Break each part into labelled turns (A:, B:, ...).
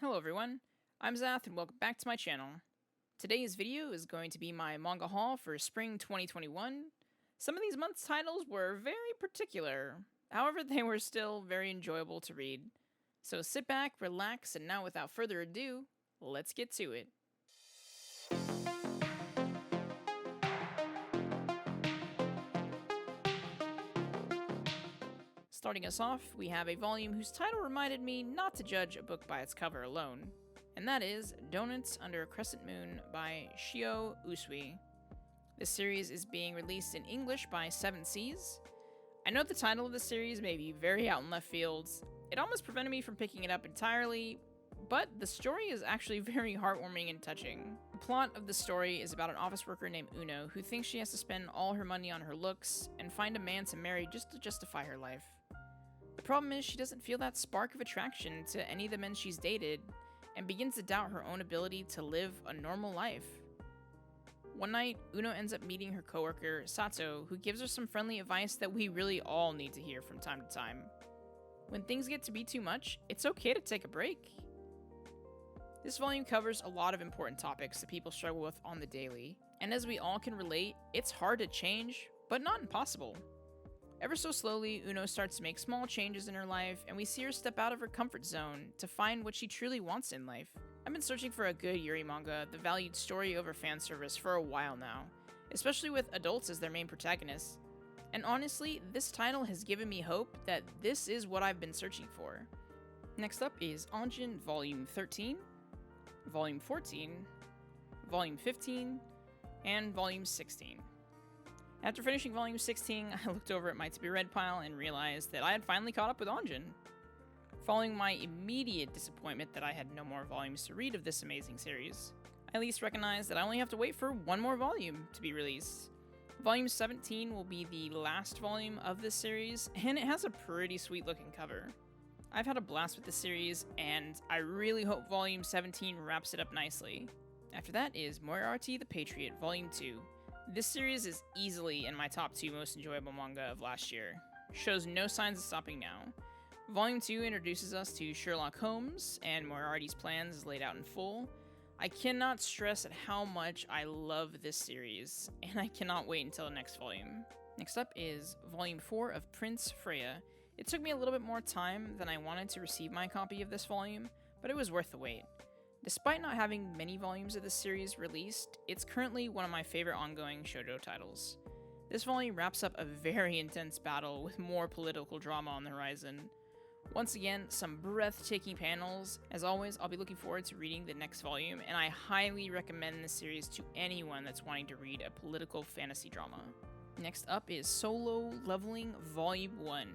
A: Hello everyone, I'm Zath and welcome back to my channel. Today's video is going to be my manga haul for spring 2021. Some of these month's titles were very particular, however they were still very enjoyable to read. So sit back, relax, and now without further ado, let's get to it. Starting us off, we have a volume whose title reminded me not to judge a book by its cover alone, and that is Donuts Under a Crescent Moon by Shio Usui. This series is being released in English by 7 Seas. I know the title of the series may be very out in left field. It almost prevented me from picking it up entirely, but the story is actually very heartwarming and touching. The plot of the story is about an office worker named Uno who thinks she has to spend all her money on her looks and find a man to marry just to justify her life. The problem is she doesn't feel that spark of attraction to any of the men she's dated and begins to doubt her own ability to live a normal life. One night, Uno ends up meeting her coworker, Sato, who gives her some friendly advice that we really all need to hear from time to time. When things get to be too much, it's okay to take a break. This volume covers a lot of important topics that people struggle with on the daily, and as we all can relate, it's hard to change, but not impossible. Ever so slowly, Uno starts to make small changes in her life, and we see her step out of her comfort zone to find what she truly wants in life. I've been searching for a good Yuri manga that valued story over fan service for a while now, especially with adults as their main protagonists. And honestly, this title has given me hope that this is what I've been searching for. Next up is Anjin Volume 13, Volume 14, Volume 15, and Volume 16. After finishing Volume 16, I looked over at my to-be-read pile and realized that I had finally caught up with Anjin. Following my immediate disappointment that I had no more volumes to read of this amazing series, I at least recognized that I only have to wait for one more volume to be released. Volume 17 will be the last volume of this series, and it has a pretty sweet looking cover. I've had a blast with this series, and I really hope Volume 17 wraps it up nicely. After that is Moriarty the Patriot, Volume 2. This series is easily in my top 2 most enjoyable manga of last year. Shows no signs of stopping now. Volume 2 introduces us to Sherlock Holmes, and Moriarty's plans is laid out in full. I cannot stress at how much I love this series, and I cannot wait until the next volume. Next up is Volume 4 of Prince Freya. It took me a little bit more time than I wanted to receive my copy of this volume, but it was worth the wait. Despite not having many volumes of this series released, it's currently one of my favorite ongoing shoujo titles. This volume wraps up a very intense battle with more political drama on the horizon. Once again, some breathtaking panels. As always, I'll be looking forward to reading the next volume, and I highly recommend this series to anyone that's wanting to read a political fantasy drama. Next up is Solo Leveling Volume 1.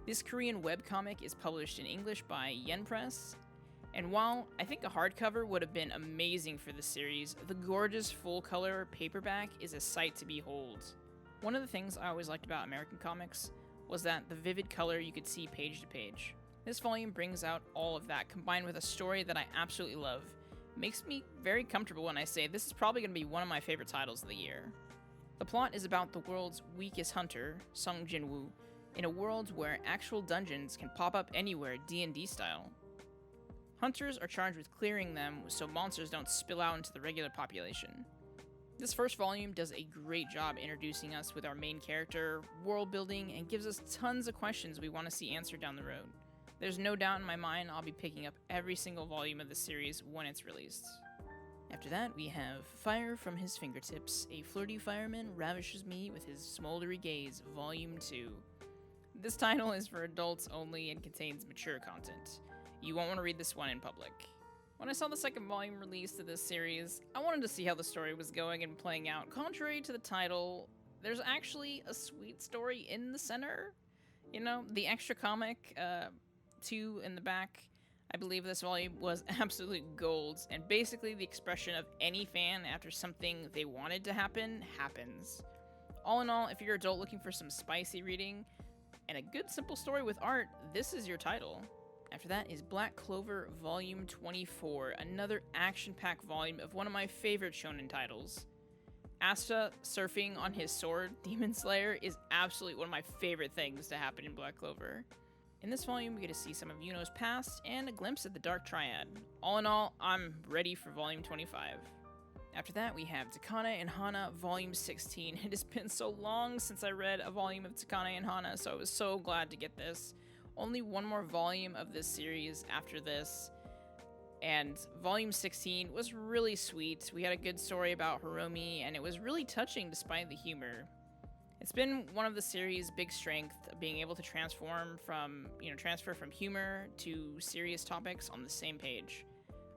A: This Korean webcomic is published in English by Yen Press. And while I think a hardcover would have been amazing for this series, the gorgeous full-color paperback is a sight to behold. One of the things I always liked about American comics was that the vivid color you could see page to page. This volume brings out all of that, combined with a story that I absolutely love. It makes me very comfortable when I say this is probably going to be one of my favorite titles of the year. The plot is about the world's weakest hunter, Sung Jin-woo, in a world where actual dungeons can pop up anywhere D&D style. Hunters are charged with clearing them so monsters don't spill out into the regular population. This first volume does a great job introducing us with our main character, world building, and gives us tons of questions we want to see answered down the road. There's no doubt in my mind I'll be picking up every single volume of the series when it's released. After that, we have Fire from His Fingertips, A Flirty Fireman Ravishes Me with His Smoldery Gaze, Volume 2. This title is for adults only and contains mature content. You won't want to read this one in public. When I saw the second volume released of this series, I wanted to see how the story was going and playing out. Contrary to the title, there's actually a sweet story in the center. You know, the extra comic, 2 in the back, I believe this volume was absolute gold, and basically the expression of any fan after something they wanted to happen, happens. All in all, if you're an adult looking for some spicy reading and a good simple story with art, this is your title. After that is Black Clover Volume 24, another action-packed volume of one of my favorite shonen titles. Asta surfing on his sword, Demon Slayer, is absolutely one of my favorite things to happen in Black Clover. In this volume, we get to see some of Yuno's past and a glimpse at the Dark Triad. All in all, I'm ready for Volume 25. After that, we have Takane and Hana Volume 16. It has been so long since I read a volume of Takane and Hana, so I was so glad to get this. Only one more volume of this series after this, and Volume 16 was really sweet. We had a good story about Hiromi, and it was really touching despite the humor. It's been one of the series' big strengths, being able to transfer from humor to serious topics on the same page.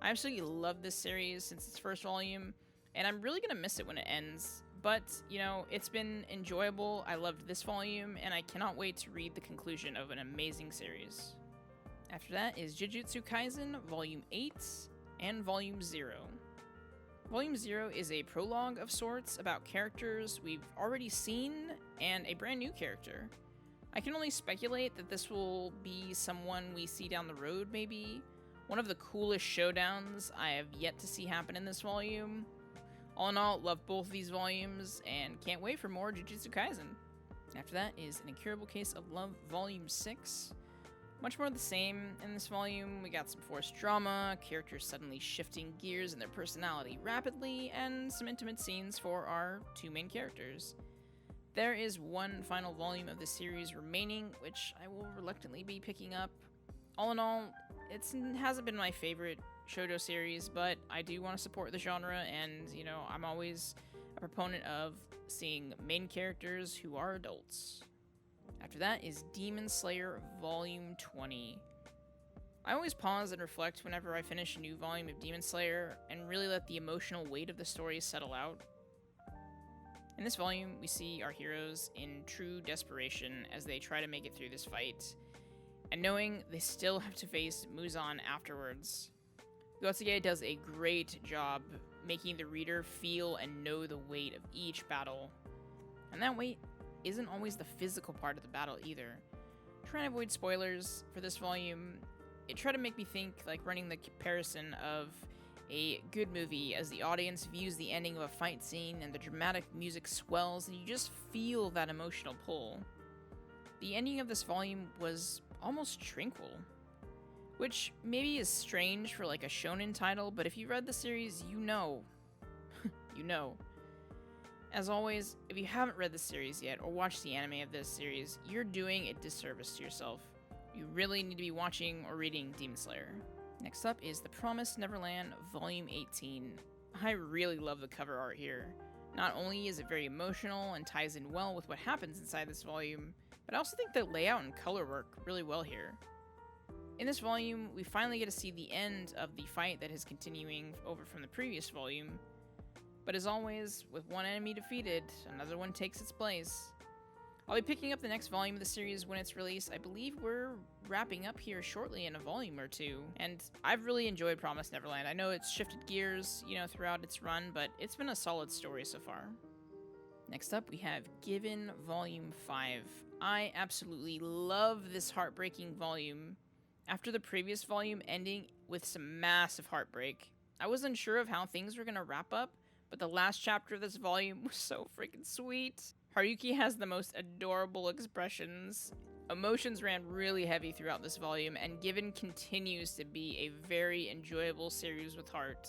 A: I absolutely love this series since its first volume, and I'm really gonna miss it when it ends. But, it's been enjoyable. I loved this volume, and I cannot wait to read the conclusion of an amazing series. After that is Jujutsu Kaisen Volume 8 and Volume 0. Volume 0 is a prologue of sorts about characters we've already seen and a brand new character. I can only speculate that this will be someone we see down the road, maybe. One of the coolest showdowns I have yet to see happen in this volume. All in all, love both of these volumes and can't wait for more Jujutsu Kaisen. After that is An Incurable Case of Love Volume 6. Much more of the same in this volume. We got some forced drama, characters suddenly shifting gears in their personality rapidly, and some intimate scenes for our two main characters. There is one final volume of the series remaining, which I will reluctantly be picking up. All in all, it hasn't been my favorite shoujo series, but I do want to support the genre, and, I'm always a proponent of seeing main characters who are adults. After that is Demon Slayer Volume 20. I always pause and reflect whenever I finish a new volume of Demon Slayer and really let the emotional weight of the story settle out. In this volume, we see our heroes in true desperation as they try to make it through this fight, and knowing they still have to face Muzan afterwards. Gotsuge does a great job making the reader feel and know the weight of each battle, and that weight isn't always the physical part of the battle either. Trying to avoid spoilers for this volume, it tried to make me think like running the comparison of a good movie as the audience views the ending of a fight scene and the dramatic music swells and you just feel that emotional pull. The ending of this volume was almost tranquil, which maybe is strange for like a shonen title, but if you read the series, you know. You know. As always, if you haven't read the series yet or watched the anime of this series, you're doing a disservice to yourself. You really need to be watching or reading Demon Slayer. Next up is The Promised Neverland Volume 18. I really love the cover art here. Not only is it very emotional and ties in well with what happens inside this volume, but I also think the layout and color work really well here. In this volume, we finally get to see the end of the fight that is continuing over from the previous volume. But as always, with one enemy defeated, another one takes its place. I'll be picking up the next volume of the series when it's released. I believe we're wrapping up here shortly in a volume or two, and I've really enjoyed Promised Neverland. I know it's shifted gears, throughout its run, but it's been a solid story so far. Next up, we have Given Volume 5. I absolutely love this heartbreaking volume. After the previous volume ending with some massive heartbreak, I wasn't sure of how things were going to wrap up, but the last chapter of this volume was so freaking sweet. Haruki has the most adorable expressions. Emotions ran really heavy throughout this volume, and Given continues to be a very enjoyable series with heart.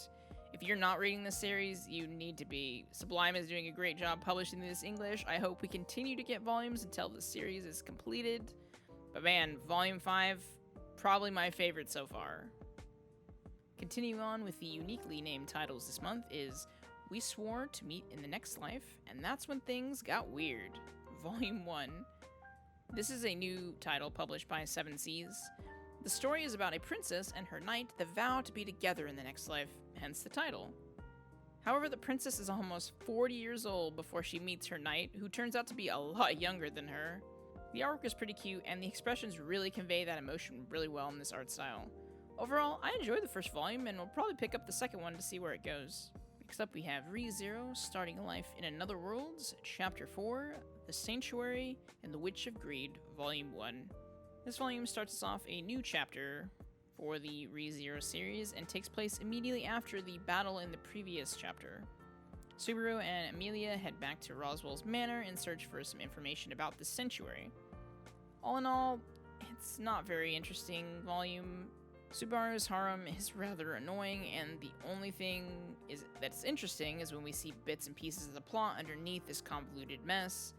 A: If you're not reading this series, you need to be. Sublime is doing a great job publishing this English. I hope we continue to get volumes until the series is completed. But man, Volume 5, probably my favorite so far. Continuing on with the uniquely named titles this month is We Swore to Meet in the Next Life, and That's When Things Got Weird, Volume 1. This is a new title published by Seven Seas. The story is about a princess and her knight that vow to be together in the next life, hence the title. However, the princess is almost 40 years old before she meets her knight, who turns out to be a lot younger than her. The artwork is pretty cute, and the expressions really convey that emotion really well in this art style. Overall, I enjoyed the first volume, and will probably pick up the second one to see where it goes. Next up, we have ReZero, Starting a Life in Another Worlds, Chapter 4, The Sanctuary, and The Witch of Greed, Volume 1. This volume starts us off a new chapter for the ReZero series and takes place immediately after the battle in the previous chapter. Subaru and Amelia head back to Roswell's manor in search for some information about the Sanctuary. All in all, it's not very interesting volume. Subaru's harem is rather annoying, and the only thing that's interesting is when we see bits and pieces of the plot underneath this convoluted mess.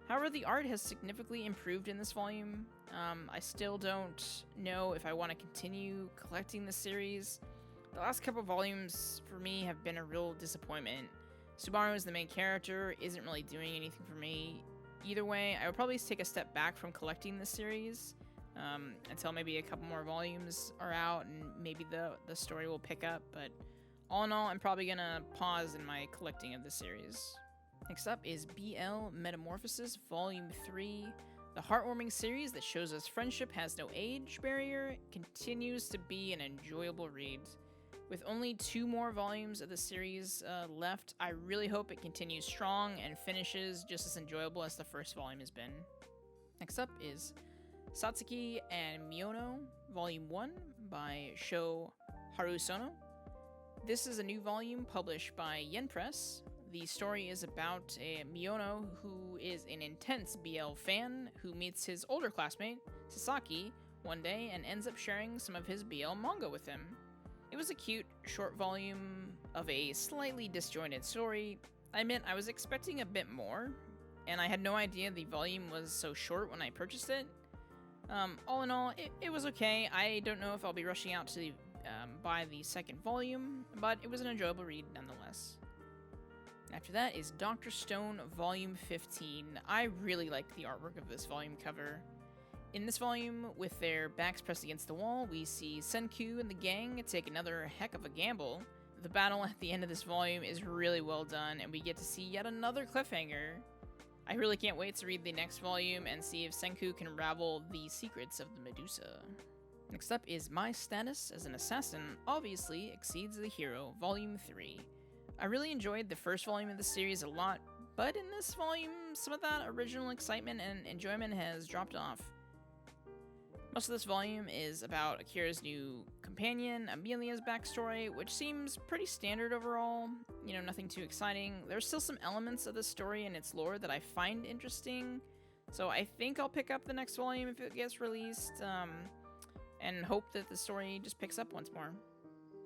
A: However, the art has significantly improved in this volume. I still don't know if I want to continue collecting the series. The last couple volumes for me have been a real disappointment. Subaru is the main character, isn't really doing anything for me. Either way, I would probably take a step back from collecting this series until maybe a couple more volumes are out and maybe the story will pick up. But all in all, I'm probably going to pause in my collecting of the series. Next up is BL Metamorphosis Volume 3. The heartwarming series that shows us friendship has no age barrier continues to be an enjoyable read. With only 2 more volumes of the series left, I really hope it continues strong and finishes just as enjoyable as the first volume has been. Next up is Satsuki and Miyano Volume 1 by Sho Harusono. This is a new volume published by Yen Press. The story is about a Miyano who is an intense BL fan who meets his older classmate, Sasaki, one day and ends up sharing some of his BL manga with him. It was a cute, short volume of a slightly disjointed story. I admit I was expecting a bit more, and I had no idea the volume was so short when I purchased it. All in all, it was okay. I don't know if I'll be rushing out to buy the second volume, but it was an enjoyable read nonetheless. After that is Dr. Stone Volume 15. I really like the artwork of this volume cover. In this volume, with their backs pressed against the wall, we see Senku and the gang take another heck of a gamble. The battle at the end of this volume is really well done, and we get to see yet another cliffhanger. I really can't wait to read the next volume and see if Senku can unravel the secrets of the Medusa. Next up is My Status as an Assassin Obviously Exceeds the Hero, Volume 3. I really enjoyed the first volume of the series a lot, but in this volume, some of that original excitement and enjoyment has dropped off. Most of this volume is about Akira's new companion, Amelia's backstory, which seems pretty standard overall. Nothing too exciting. There's still some elements of the story and its lore that I find interesting, so I think I'll pick up the next volume if it gets released, and hope that the story just picks up once more.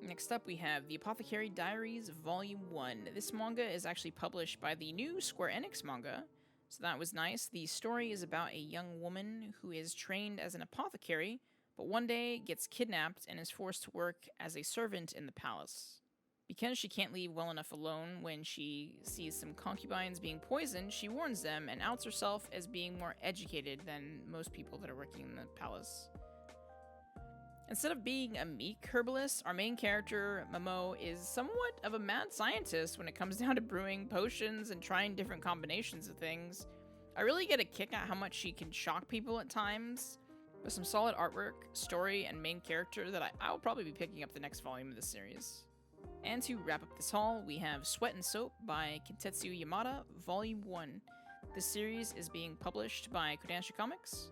A: Next up, we have The Apothecary Diaries Volume 1. This manga is actually published by the new Square Enix manga, so that was nice. The story is about a young woman who is trained as an apothecary, but one day gets kidnapped and is forced to work as a servant in the palace. Because she can't leave well enough alone when she sees some concubines being poisoned, she warns them and outs herself as being more educated than most people that are working in the palace. Instead of being a meek herbalist, our main character, Momo, is somewhat of a mad scientist when it comes down to brewing potions and trying different combinations of things. I really get a kick at how much she can shock people at times. With some solid artwork, story, and main character that I'll probably be picking up the next volume of this series. And to wrap up this haul, we have Sweat and Soap by Kintetsu Yamada, Volume 1. This series is being published by Kodansha Comics.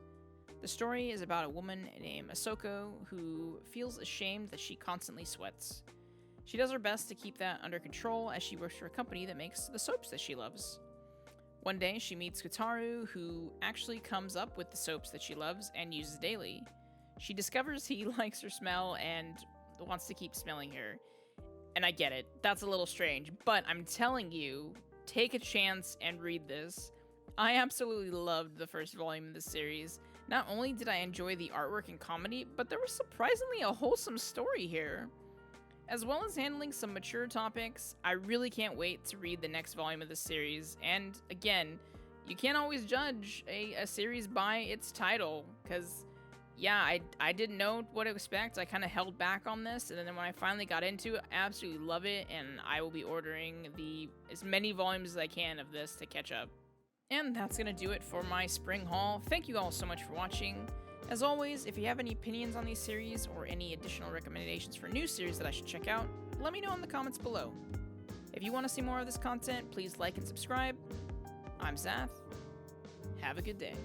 A: The story is about a woman named Asoko who feels ashamed that she constantly sweats. She does her best to keep that under control as she works for a company that makes the soaps that she loves. One day she meets Kutaru, who actually comes up with the soaps that she loves and uses daily. She discovers he likes her smell and wants to keep smelling her. And I get it, that's a little strange, but I'm telling you, take a chance and read this. I absolutely loved the first volume of the series. Not only did I enjoy the artwork and comedy, but there was surprisingly a wholesome story here. As well as handling some mature topics, I really can't wait to read the next volume of the series. And again, you can't always judge a series by its title, because yeah, I didn't know what to expect. I kind of held back on this, and then when I finally got into it, I absolutely love it, and I will be ordering as many volumes as I can of this to catch up. And that's going to do it for my spring haul. Thank you all so much for watching. As always, if you have any opinions on these series or any additional recommendations for new series that I should check out, let me know in the comments below. If you want to see more of this content, please like and subscribe. I'm Zath. Have a good day.